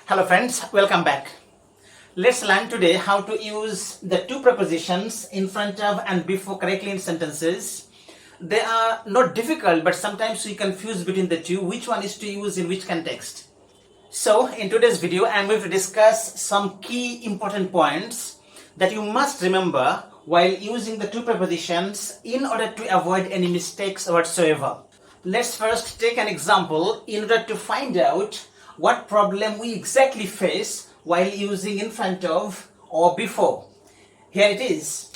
Hello friends, welcome back. Let's learn today how to use the two prepositions in front of and before correctly in sentences. They are not difficult, but sometimes we confuse between the two, which one is to use in which context. So in today's video, I'm going to discuss some key important points that you must remember while using the two prepositions in order to avoid any mistakes whatsoever. Let's first take an example in order to find out what problem we exactly face while using in front of or before. Here it is.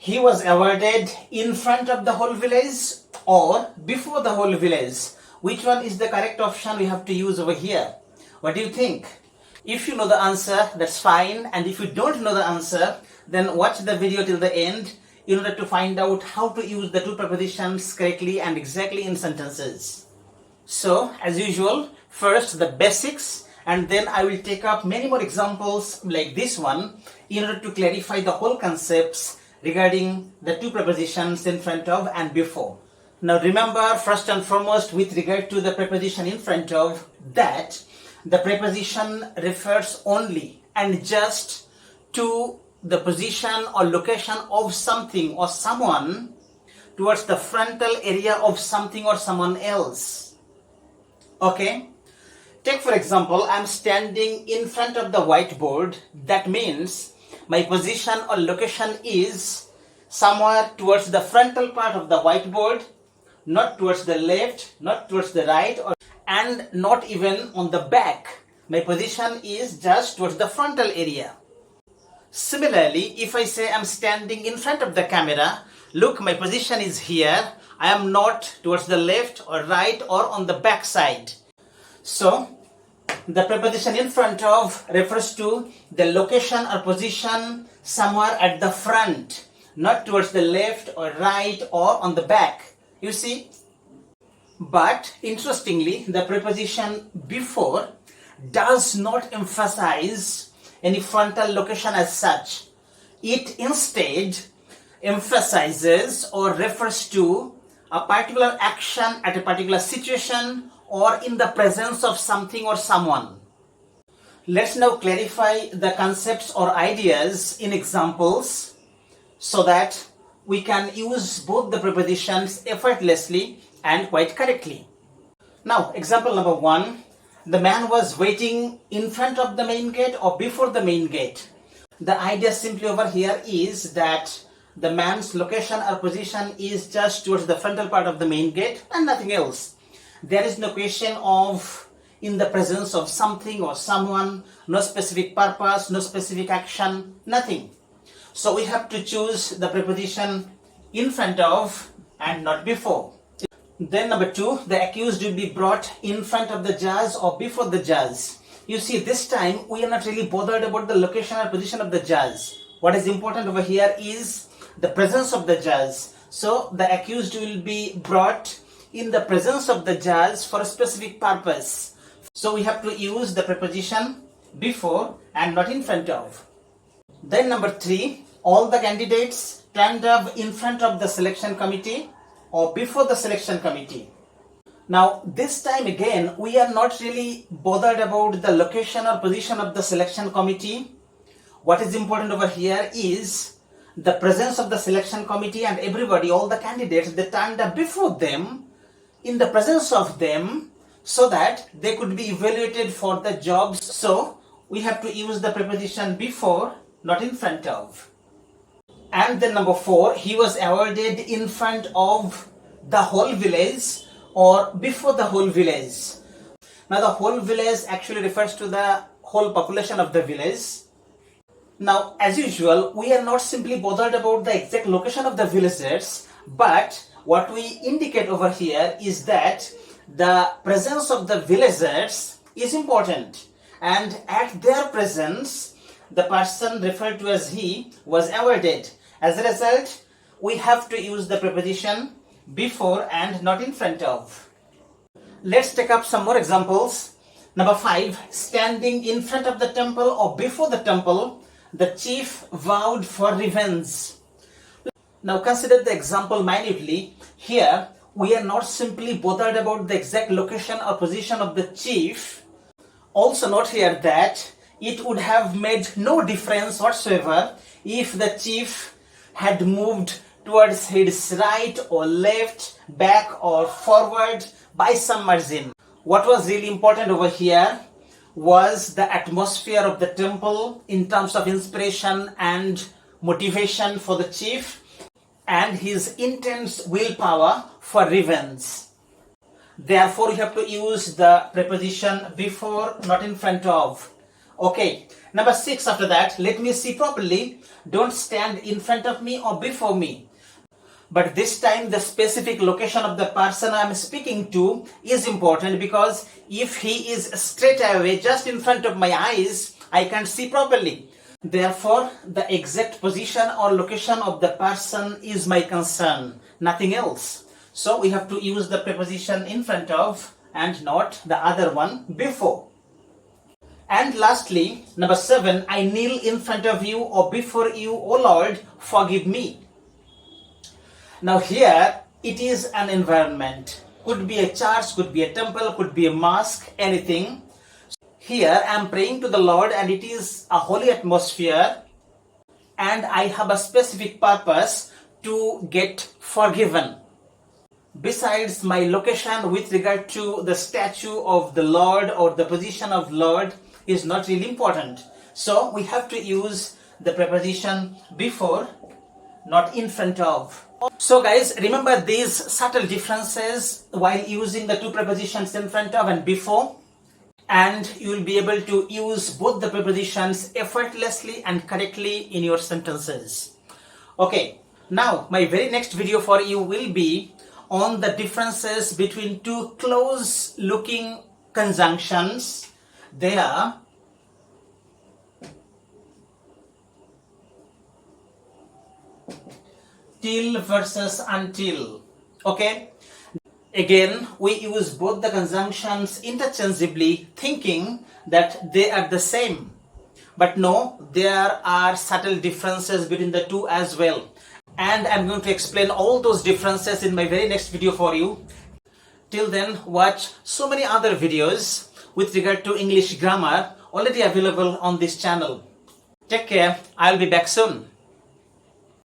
He was awarded in front of the whole village or before the whole village. Which one is the correct option we have to use over here? What do you think? If you know the answer, that's fine. And if you don't know the answer, then watch the video till the end in order to find out how to use the two prepositions correctly and exactly in sentences. So, as usual, first the basics, and then I will take up many more examples like this one in order to clarify the whole concepts regarding the two prepositions in front of and before. Now remember, first and foremost, with regard to the preposition in front of, that the preposition refers only and just to the position or location of something or someone towards the frontal area of something or someone else. Okay? Take for example, I'm standing in front of the whiteboard. That means my position or location is somewhere towards the frontal part of the whiteboard, not towards the left, not towards the right, and not even on the back. My position is just towards the frontal area. Similarly, if I say I'm standing in front of the camera, look, my position is here. I am not towards the left or right or on the back side. So, the preposition in front of refers to the location or position somewhere at the front, not towards the left or right or on the back. You see? But interestingly, the preposition before does not emphasize any frontal location as such. It instead emphasizes or refers to a particular action at a particular situation or in the presence of something or someone. Let's now clarify the concepts or ideas in examples so that we can use both the prepositions effortlessly and quite correctly. Now, example number 1. The man was waiting in front of the main gate or before the main gate. The idea simply over here is that the man's location or position is just towards the frontal part of the main gate and nothing else. There is no question of in the presence of something or someone, no specific purpose, no specific action, nothing. So we have to choose the preposition in front of and not before. Then number 2, the accused will be brought in front of the judge or before the judge. You see, this time we are not really bothered about the location or position of the judge. What is important over here is the presence of the judge. So the accused will be brought in the presence of the judge for a specific purpose. So we have to use the preposition before and not in front of. Then number 3, all the candidates turned up in front of the selection committee or before the selection committee. Now this time again, we are not really bothered about the location or position of the selection committee. What is important over here is the presence of the selection committee and everybody, all the candidates, they turned up before them, in the presence of them, so that they could be evaluated for the jobs. So we have to use the preposition before, not in front of. And then number 4, he was awarded in front of the whole village or before the whole village. Now the whole village actually refers to the whole population of the village. Now as usual, we are not simply bothered about the exact location of the villagers, but what we indicate over here is that the presence of the villagers is important, and at their presence the person referred to as he was awarded, As a result, we have to use the preposition before and not in front of. Let's take up some more examples. Number 5, standing in front of the temple or before the temple, the chief vowed for revenge. Now consider the example minutely. Here, we are not simply bothered about the exact location or position of the chief. Also note here that it would have made no difference whatsoever if the chief had moved towards his right or left, back or forward by some margin. What was really important over here was the atmosphere of the temple in terms of inspiration and motivation for the chief and his intense willpower for revenge. Therefore, you have to use the preposition before, not in front of. Okay, number 6 after that, let me see properly. Don't stand in front of me or before me. But this time the specific location of the person I am speaking to is important, because if he is straight away just in front of my eyes, I can't see properly. Therefore, the exact position or location of the person is my concern, nothing else. So we have to use the preposition in front of and not the other one, before. And lastly, number 7, I kneel in front of you or before you, O Lord, forgive me. Now here, it is an environment. Could be a church, could be a temple, could be a mosque, anything. Here I am praying to the Lord and it is a holy atmosphere and I have a specific purpose to get forgiven. Besides, my location with regard to the statue of the Lord or the position of Lord is not really important. So we have to use the preposition before, not in front of. So guys, remember these subtle differences while using the two prepositions in front of and before, and you will be able to use both the prepositions effortlessly and correctly in your sentences. Okay, now my very next video for you will be on the differences between two close looking conjunctions. They are till versus until. Okay, again we use both the conjunctions interchangeably, thinking that they are the same, but no, there are subtle differences between the two as well, and I'm going to explain all those differences in my very next video for you. Till then, watch so many other videos with regard to English grammar already available on this channel. Take care, I'll be back soon.